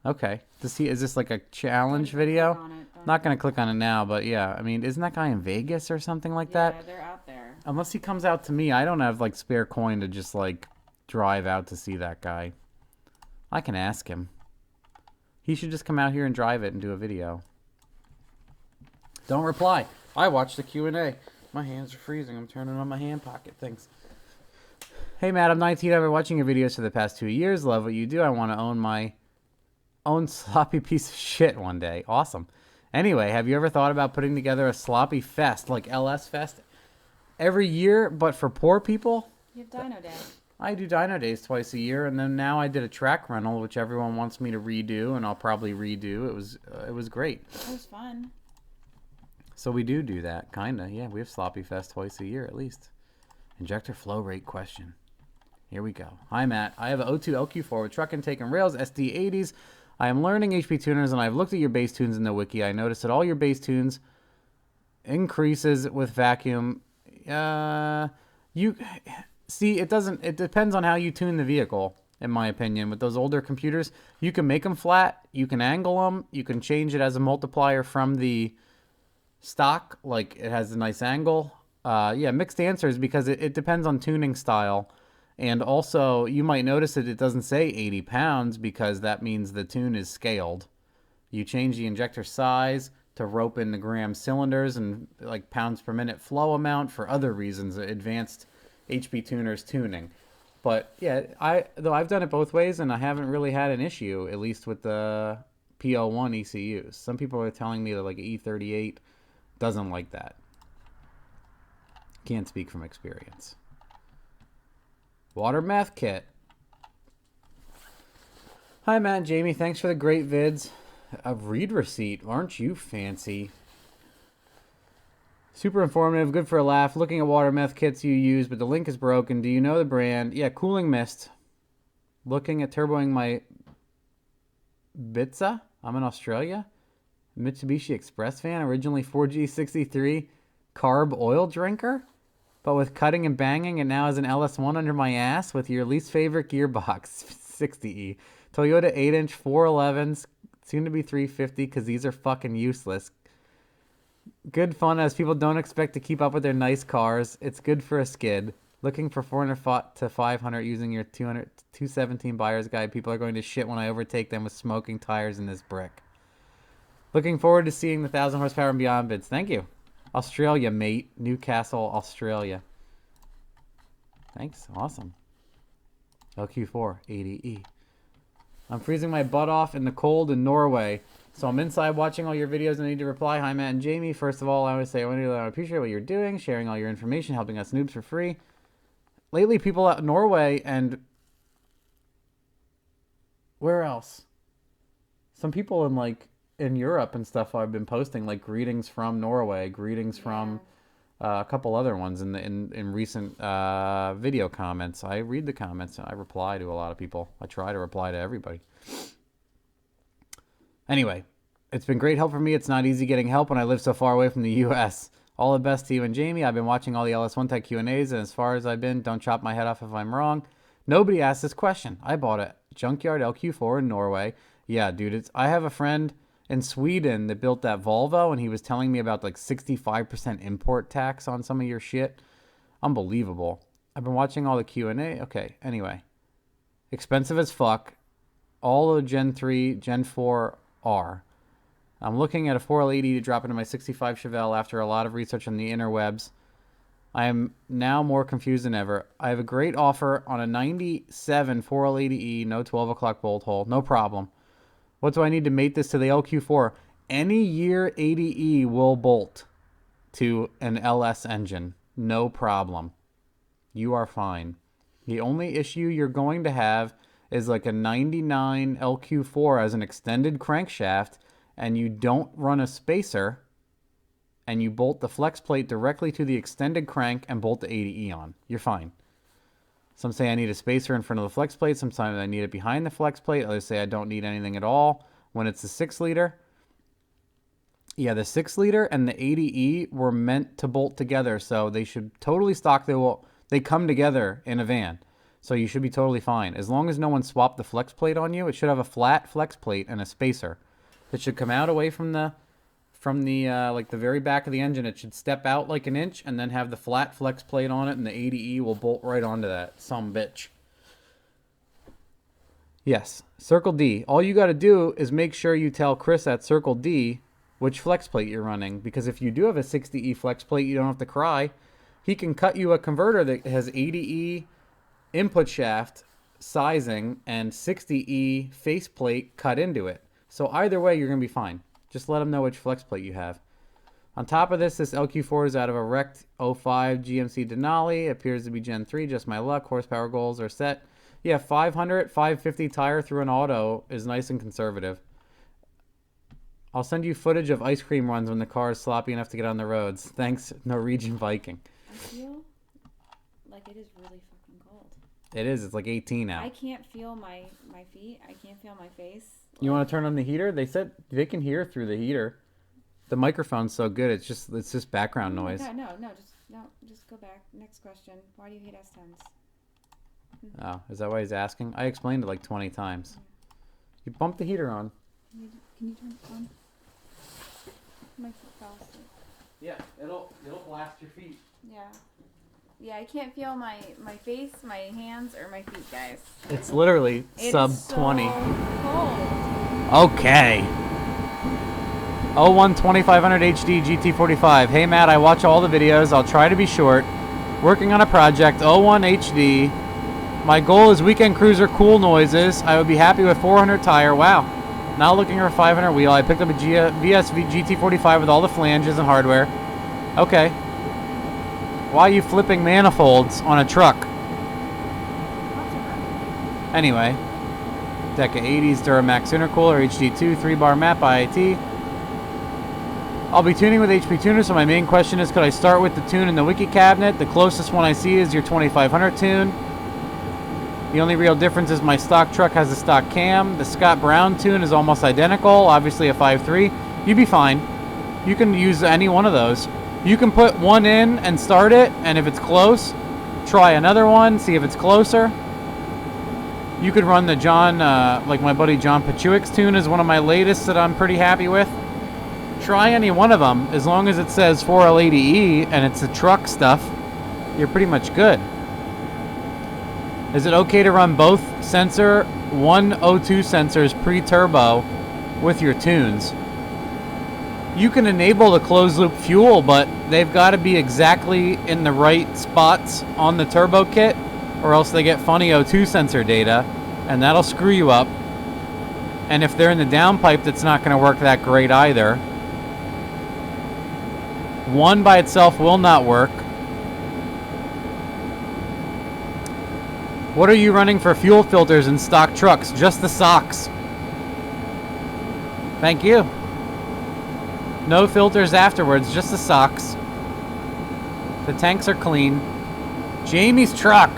Okay. Is this like a challenge video? Not going to click on it now, but yeah. I mean, isn't that guy in Vegas or something like that? Yeah, they're out there. Unless he comes out to me, I don't have like spare coin to just like drive out to see that guy. I can ask him. He should just come out here and drive it and do a video. Don't reply. I watched the Q&A. My hands are freezing. I'm turning on my hand pocket things. Hey, Matt, I'm 19. I've been watching your videos for the past 2 years. Love what you do. I want to own my own sloppy piece of shit one day. Awesome. Anyway, have you ever thought about putting together a sloppy fest like LS Fest every year, but for poor people? You have Dino Day. I do Dino Days twice a year, and then now I did a track rental, which everyone wants me to redo, and I'll probably redo. It was great. It was fun. So we do that, kinda. Yeah, we have Sloppy Fest twice a year at least. Injector flow rate question. Here we go. Hi, Matt. I have an 02 LQ4 with truck intake and rails, SD80s. I am learning HP tuners, and I've looked at your bass tunes in the wiki. I noticed that all your bass tunes increases with vacuum. You see, it depends on how you tune the vehicle, in my opinion. With those older computers, you can make them flat, you can angle them, you can change it as a multiplier from the stock, like it has a nice angle. Yeah, mixed answers because it depends on tuning style. And also, you might notice that it doesn't say 80 pounds because that means the tune is scaled. You change the injector size to rope in the gram cylinders and like pounds per minute flow amount for other reasons, advanced HP tuners tuning. But yeah, I've done it both ways and I haven't really had an issue, at least with the P01 ECUs. Some people are telling me that like E38 doesn't like that. Can't speak from experience. Water meth kit. Hi, Matt and Jamie. Thanks for the great vids. A read receipt. Aren't you fancy? Super informative, good for a laugh. Looking at water meth kits you use, but the link is broken. Do you know the brand? Yeah, Cooling Mist. Looking at turboing my Bitsa. I'm in Australia. Mitsubishi Express fan, originally 4G63 carb oil drinker, but with cutting and banging, it now has an LS1 under my ass with your least favorite gearbox, 60E. Toyota 8-inch 411s, soon to be 350 because these are fucking useless. Good fun as people don't expect to keep up with their nice cars. It's good for a skid. Looking for 400 to 500 using your 217 buyer's guide. People are going to shit when I overtake them with smoking tires in this brick. Looking forward to seeing the 1,000 horsepower and beyond bids. Thank you. Australia, mate. Newcastle, Australia. Thanks. Awesome. LQ4 80E. I'm freezing my butt off in the cold in Norway. So I'm inside watching all your videos and I need to reply. Hi, Matt and Jamie. First of all, I always say I appreciate what you're doing, sharing all your information, helping us noobs for free. Lately, people out in Norway and... where else? Some people in, like, in Europe and stuff I've been posting, like, greetings from Norway, greetings from a couple other ones in recent video comments. I read the comments and I reply to a lot of people. I try to reply to everybody. Anyway, it's been great help for me. It's not easy getting help when I live so far away from the U.S. All the best to you and Jamie. I've been watching all the LS1 Tech Q&As, and as far as I've been, don't chop my head off if I'm wrong. Nobody asked this question. I bought a Junkyard LQ4 in Norway. Yeah, dude, I have a friend in Sweden that built that Volvo, and he was telling me about like 65% import tax on some of your shit. Unbelievable. I've been watching all the Q&A. Okay, anyway. Expensive as fuck. All of Gen 3, Gen 4 are. I'm looking at a 4L80 to drop into my 65 Chevelle after a lot of research on the interwebs. I am now more confused than ever. I have a great offer on a 97 4L80E, no 12 o'clock bolt hole. No problem. What do I need to mate this to the LQ4? Any year 80E will bolt to an LS engine. No problem. You are fine. The only issue you're going to have is like a 99 LQ4 as an extended crankshaft, and you don't run a spacer, and you bolt the flex plate directly to the extended crank and bolt the 80E on. You're fine. Some say I need a spacer in front of the flex plate. Sometimes I need it behind the flex plate. Others say I don't need anything at all. When it's the 6-liter, yeah, the 6-liter and the 80E were meant to bolt together, so they should totally stock. They come together in a van. So you should be totally fine. As long as no one swapped the flex plate on you, it should have a flat flex plate and a spacer. It should come out away from the like the very back of the engine. It should step out like an inch and then have the flat flex plate on it, and the 80E will bolt right onto that. Some bitch. Yes. Circle D. All you got to do is make sure you tell Chris at Circle D which flex plate you're running, because if you do have a 60E flex plate, you don't have to cry. He can cut you a converter that has 80E input shaft sizing and 60E faceplate cut into it. So either way, you're going to be fine. Just let them know which flex plate you have. On top of this LQ4 is out of a wrecked 05 GMC Denali. Appears to be Gen 3. Just my luck. Horsepower goals are set. Yeah, 500, 550 tire through an auto is nice and conservative. I'll send you footage of ice cream runs when the car is sloppy enough to get on the roads. Thanks, Norwegian Viking. I feel like it is really fucking cold. It is. It's like 18 out. I can't feel my feet. I can't feel my face. You want to turn on the heater? They said they can hear through the heater. The microphone's so good. It's just background noise. Just go back. Next question. Why do you hate S10s? Oh, is that why he's asking? I explained it like 20 times. Yeah. You bump the heater on. Can you turn it on? My foot fell asleep. Yeah, it'll blast your feet. Yeah, I can't feel my face, my hands, or my feet, guys. It's literally sub 20. Cold. Okay. 01 2500 HD GT45. Hey Matt, I watch all the videos. I'll try to be short. Working on a project. 01 HD. My goal is weekend cruiser cool noises. I would be happy with 400 tire. Wow. Now looking for a 500 wheel. I picked up a VSV GT45 with all the flanges and hardware. Okay. Why are you flipping manifolds on a truck? Anyway. Deca 80s Duramax intercooler HD2 3-bar map IAT. I'll be tuning with HP Tuner, so my main question is, could I start with the tune in the wiki cabinet? The closest one I see is your 2500 tune. The only real difference is my stock truck has a stock cam. The Scott Brown tune is almost identical, obviously a 5.3. You'd be fine. You can use any one of those. You can put one in and start it, and if it's close, try another one, see if it's closer. You could run the John, like my buddy John Pachuik's tune is one of my latest that I'm pretty happy with. Try any one of them, as long as it says 4L80E and it's the truck stuff, you're pretty much good. Is it okay to run both sensor, one O2 sensors pre-turbo with your tunes? You can enable the closed loop fuel, but they've got to be exactly in the right spots on the turbo kit, or else they get funny O2 sensor data, and that'll screw you up. And if they're in the downpipe, that's not going to work that great either. One by itself will not work. What are you running for fuel filters in stock trucks? Just the socks. Thank you. No filters afterwards, just the socks. The tanks are clean. Jamie's truck.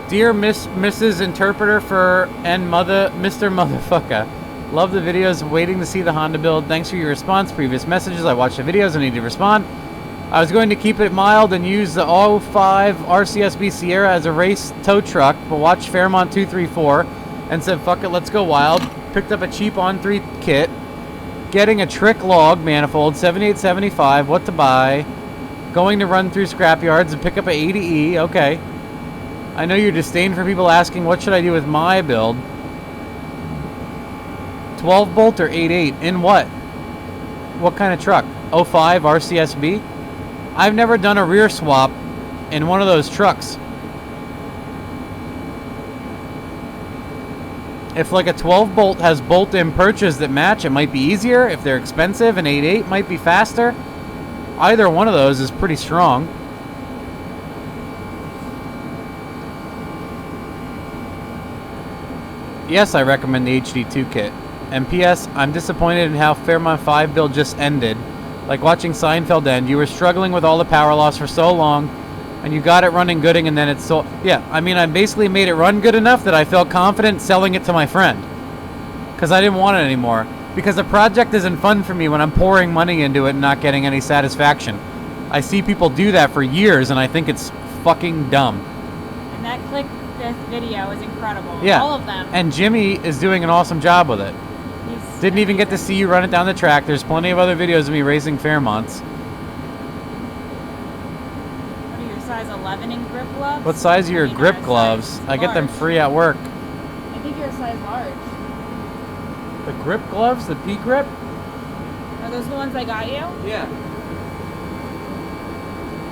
Dear Mrs. Interpreter for and Mr. Motherfucker. Love the videos, waiting to see the Honda build. Thanks for your response. Previous messages, I watched the videos, I need to respond. I was going to keep it mild and use the 05 RCSB Sierra as a race tow truck, but watched Fairmont 234 and said, fuck it, let's go wild. Picked up a cheap on-3 kit. Getting a trick log manifold, 7875, what to buy. Going to run through scrapyards and pick up a 80E, okay. I know your disdain for people asking, what should I do with my build? 12 bolt or 8.8? In what? What kind of truck? 05 RCSB? I've never done a rear swap in one of those trucks. If like a 12 bolt has bolt-in perches that match, it might be easier. If they're expensive, an 8.8 might be faster. Either one of those is pretty strong. Yes, I recommend the HD2 kit. And PS, I'm disappointed in how Fairmont 5 build just ended. Like watching Seinfeld end, you were struggling with all the power loss for so long, and you got it running good, and then it's so... Yeah, I mean, I basically made it run good enough that I felt confident selling it to my friend. Because I didn't want it anymore. Because the project isn't fun for me when I'm pouring money into it and not getting any satisfaction. I see people do that for years, and I think it's fucking dumb. And that click this video is incredible. Yeah. All of them. And Jimmy is doing an awesome job with it. Didn't even get to see you run it down the track. There's plenty of other videos of me racing Fairmonts. What are your size 11 in grip gloves? What size are your grip gloves? I get them free at work. I think you're a size large. The grip gloves? The P grip? Are those the ones I got you? Yeah.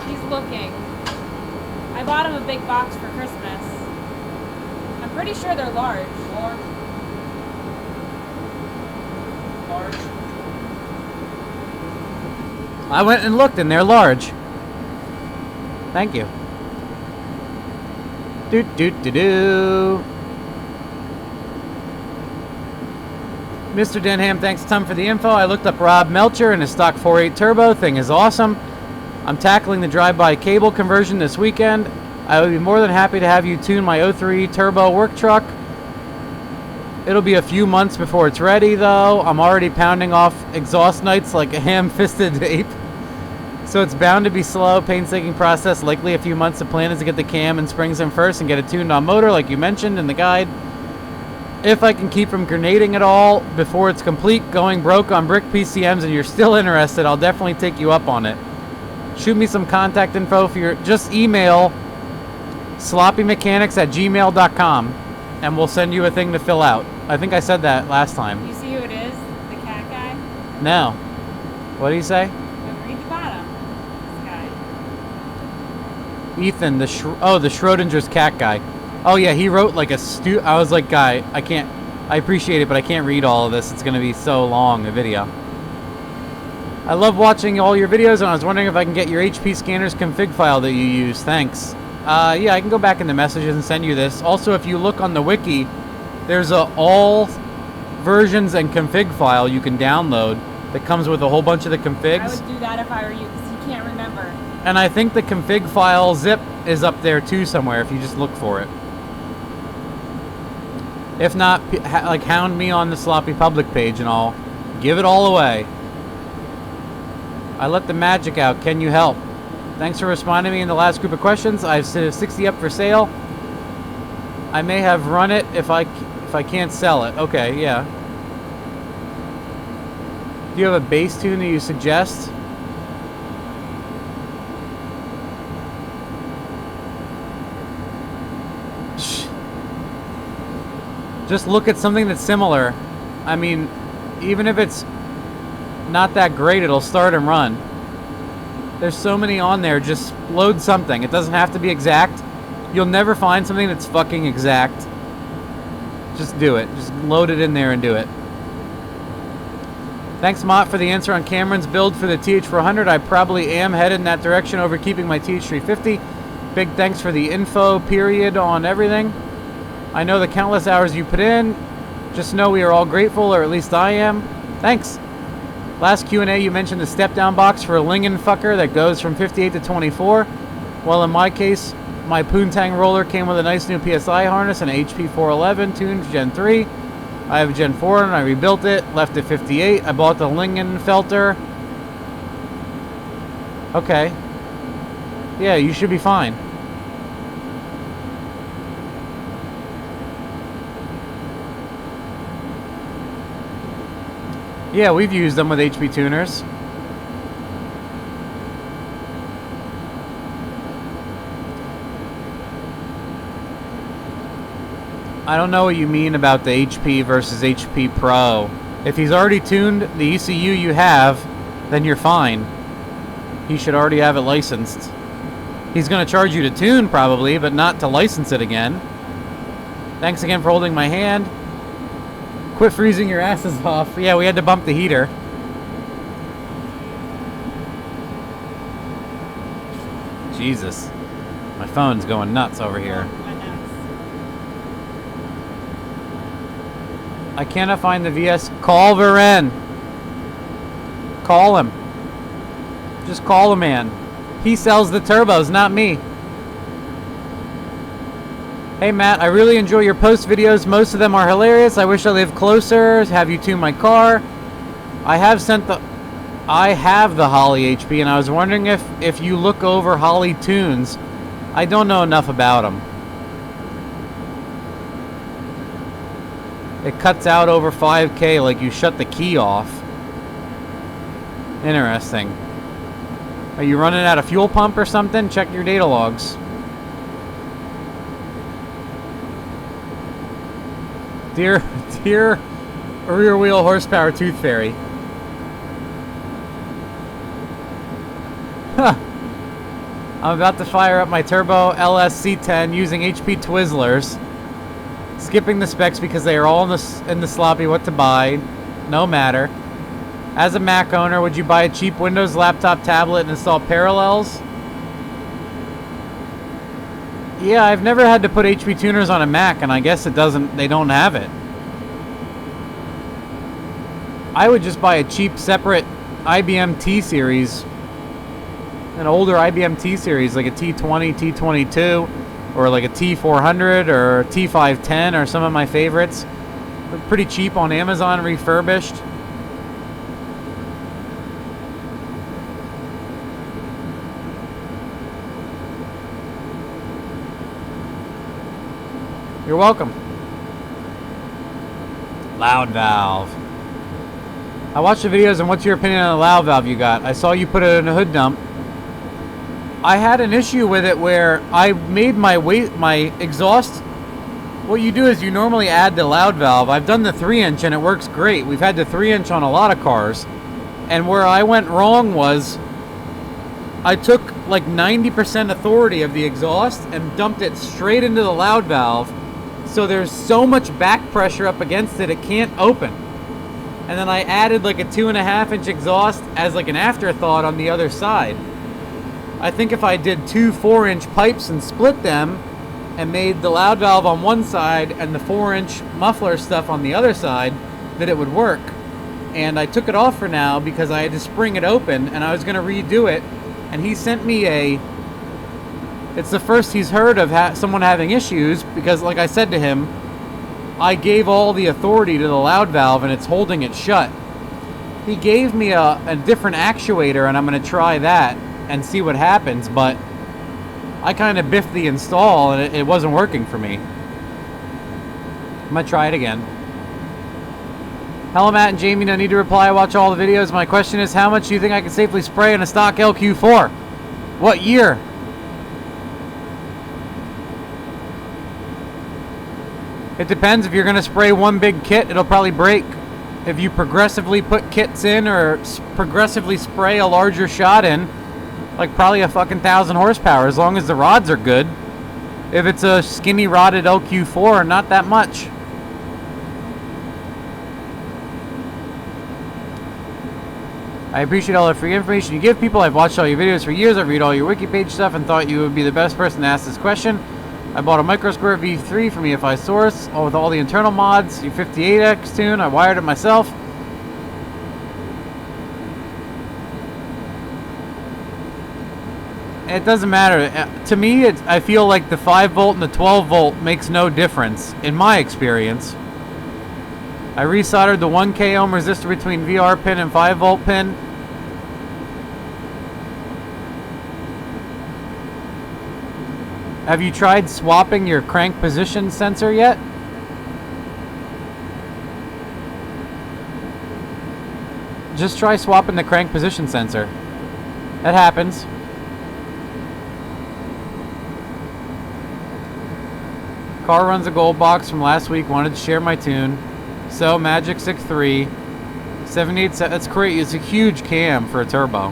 He's looking. I bought him a big box for Christmas. I'm pretty sure they're large. Large. I went and looked and they're large. Thank you. Do. Mr. Denham, thanks a ton for the info. I looked up Rob Melcher and his stock 4.8 turbo. Thing is awesome. I'm tackling the drive-by cable conversion this weekend. I would be more than happy to have you tune my 03 turbo work truck. It'll be a few months before it's ready, though. I'm already pounding off exhaust nights like a ham-fisted ape. So it's bound to be slow, painstaking process. Likely a few months. The plan is to get the cam and springs in first and get it tuned on motor, like you mentioned in the guide. If I can keep from grenading at all before it's complete, going broke on brick PCMs, and you're still interested, I'll definitely take you up on it. Shoot me some contact info for your... Just email sloppymechanics@gmail.com. And we'll send you a thing to fill out. I think I said that last time. You see who it is? The cat guy? No. What do you say? Read the bottom. This guy. Ethan, the Schrodinger's cat guy. Oh yeah, he wrote like a I was like, guy, I appreciate it, but I can't read all of this. It's gonna be so long, a video. I love watching all your videos, and I was wondering if I can get your HP scanners config file that you use. Thanks. Yeah, I can go back in the messages and send you this. Also, if you look on the wiki, there's a all versions and config file you can download. that comes with a whole bunch of the I configs. would do that if I were you, because you can't remember. And I think the config file zip is up there too somewhere if you just look for it. If not, like hound me on the sloppy public page and I'll give it all away. I let the magic out. Can you help? Thanks for responding to me in the last group of questions. I've set 60 up for sale. I may have run it if I can't sell it. Okay, yeah. Do you have a bass tune that you suggest? Just look at something that's similar. I mean, even if it's not that great, it'll start and run. There's so many on there. Just load something. It doesn't have to be exact. You'll never find something that's fucking exact. Just do it. Just load it in there and do it. Thanks, Mott, for the answer on Cameron's build for the TH400. I probably am headed in that direction over keeping my TH350. Big thanks for the info, period, on everything. I know the countless hours you put in. Just know we are all grateful, or at least I am. Thanks. Last Q&A, you mentioned the step-down box for a Lingen fucker that goes from 58 to 24. Well, in my case, my Poontang roller came with a nice new PSI harness and HP411 tuned Gen 3. I have a Gen 4 and I rebuilt it, left it 58. I bought the Lingen filter. Okay. Yeah, you should be fine. Yeah, we've used them with HP tuners. I don't know what you mean about the HP versus HP Pro. If he's already tuned the ECU you have, then you're fine. He should already have it licensed. He's going to charge you to tune probably, but not to license it again. Thanks again for holding my hand. Quit freezing your asses off. Yeah, we had to bump the heater. Jesus. My phone's going nuts over here. I cannot find the VS. Call Varen. Call him. Just call the man. He sells the turbos, not me. Hey Matt, I really enjoy your post videos. Most of them are hilarious. I wish I lived closer. Have you tune my car? I have the Holly HP, and I was wondering if you look over Holly tunes. I don't know enough about them. It cuts out over 5K, like you shut the key off. Interesting. Are you running out of fuel pump or something? Check your data logs. Dear rear wheel horsepower tooth fairy. Huh. I'm about to fire up my turbo LS C10 using HP Twizzlers. Skipping the specs because they are all in the sloppy what to buy. No matter. As a Mac owner, would you buy a cheap Windows laptop tablet and install Parallels? Yeah, I've never had to put HP tuners on a Mac, and I guess they don't have it. I would just buy a cheap separate IBM T-Series. An older IBM T-Series, like a T20, T22, or like a T400 or T510 or some of my favorites. They're pretty cheap on Amazon, refurbished. You're welcome. Loud valve. I watched the videos, and what's your opinion on the loud valve you got? I saw you put it in a hood dump. I had an issue with it where I made my exhaust. What you do is you normally add the loud valve. I've done the 3-inch and it works great. We've had the 3-inch on a lot of cars. And where I went wrong was I took like 90% authority of the exhaust and dumped it straight into the loud valve. So there's so much back pressure up against it, it can't open. And then I added like a 2.5-inch exhaust as like an afterthought on the other side. I think if I did 2 4-inch pipes and split them and made the loud valve on one side and the 4-inch muffler stuff on the other side, that it would work. and I took it off for now because I had to spring it open, and I was going to redo it, and he sent me it's the first he's heard of someone having issues, because like I said to him, I gave all the authority to the loud valve and it's holding it shut. He gave me a different actuator, and I'm going to try that and see what happens, but I kind of biffed the install and it wasn't working for me. I'm going to try it again. Hello, Matt and Jamie. No need to reply. I watch all the videos. My question is, how much do you think I can safely spray in a stock LQ4? What year? It depends. If you're going to spray one big kit, it'll probably break. If you progressively put kits in or progressively spray a larger shot in, like probably a fucking 1,000 horsepower, as long as the rods are good. If it's a skinny rodded LQ4, not that much. I appreciate all the free information you give people. I've watched all your videos for years. I read all your wiki page stuff and thought you would be the best person to ask this question. I bought a Microsquirt V3 from EFI Source with all the internal mods. Your 58X tune. I wired it myself. It doesn't matter. To me, I feel like the 5 volt and the 12 volt makes no difference in my experience. I resoldered the 1K ohm resistor between VR pin and 5 volt pin. Have you tried swapping your crank position sensor yet? Just try swapping the crank position sensor. That happens. Car runs a gold box from last week. Wanted to share my tune. So Magic 6.3 78. That's crazy. It's a huge cam for a turbo.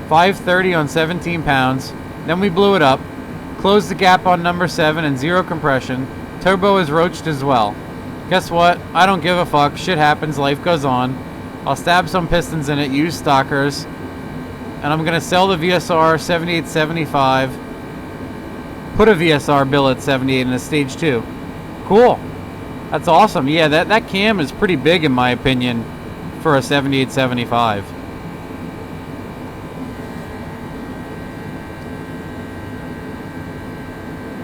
530 on 17 pounds. Then we blew it up. Closed the gap on number 7 and 0 compression. Turbo is roached as well. Guess what? I don't give a fuck. Shit happens. Life goes on. I'll stab some pistons in it. Use stockers. And I'm gonna sell the VSR 7875. Put a VSR billet 78 in a stage 2. Cool. That's awesome. Yeah, that cam is pretty big in my opinion for a 7875.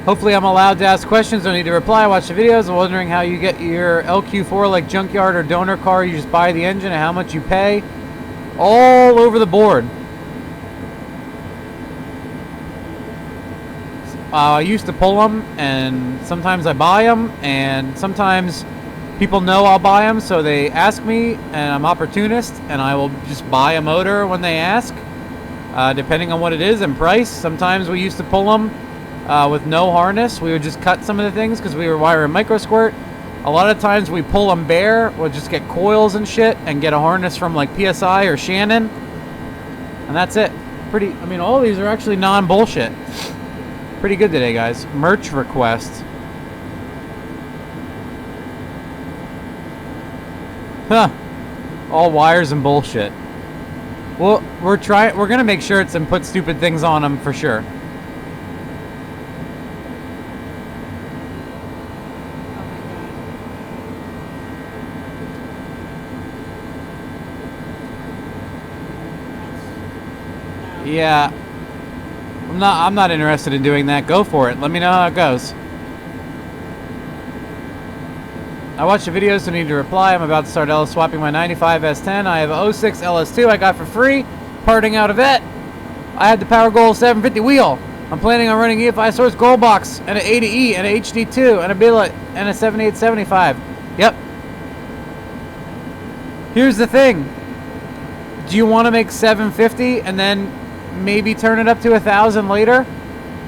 Hopefully I'm allowed to ask questions. Don't need to reply. Watch the videos. I'm wondering how you get your LQ4 like Junkyard or donor car. You just buy the engine and how much you pay. All over the board. I used to pull them, and sometimes I buy them, and sometimes people know I'll buy them, so they ask me, and I'm opportunist, and I will just buy a motor when they ask, depending on what it is and price. Sometimes we used to pull them with no harness. We would just cut some of the things because we were wiring Microsquirt. A lot of times we pull them bare. We'll just get coils and shit and get a harness from like PSI or Shannon, and that's it. I mean, all these are actually non-bullshit. Pretty good today, guys. Merch request. Huh. All wires and bullshit. Well, we're gonna make shirts and put stupid things on them for sure. Yeah. I'm not interested in doing that. Go for it. Let me know how it goes. I watched the videos, so I need to reply. I'm about to start LS swapping my 95 S10. I have a 06 LS2 I got for free. Parting out of it. I had the Power Goal 750 wheel. I'm planning on running EFI Source Gold Box and an A to E and an HD2 and a billet and a 7875. Yep. Here's the thing. Do you want to make 750 and then maybe turn it up to 1,000 later?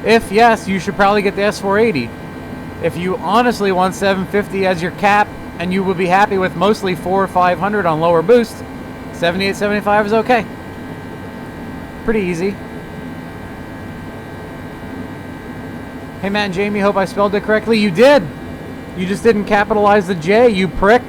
If yes, you should probably get the S480. If you honestly want 750 as your cap and you would be happy with mostly 400 or 500 on lower boost, 7875 is okay. Pretty easy. Hey Matt and Jamie, hope I spelled it correctly. You did. You just didn't capitalize the J, you prick.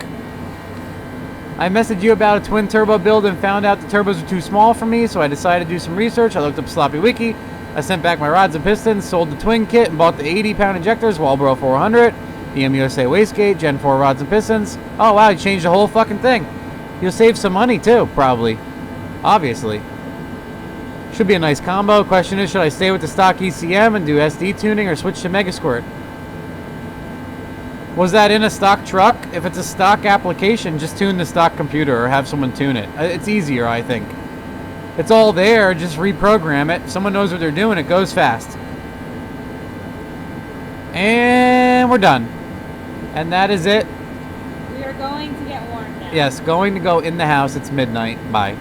I messaged you about a twin turbo build and found out the turbos were too small for me, so I decided to do some research. I looked up Sloppy Wiki. I sent back my rods and pistons, sold the twin kit, and bought the 80-pound injectors, Walbro 400, EM USA wastegate, Gen 4 rods and pistons. Oh wow, you changed the whole fucking thing. You'll save some money too, probably. Obviously. Should be a nice combo. Question is, should I stay with the stock ECM and do SD tuning or switch to Mega Squirt? Was that in a stock truck? If it's a stock application, just tune the stock computer or have someone tune it. It's easier, I think. It's all there, just reprogram it. If someone knows what they're doing, it goes fast. And we're done. And that is it. We are going to get warm now. Yes, going to go in the house. It's midnight. Bye.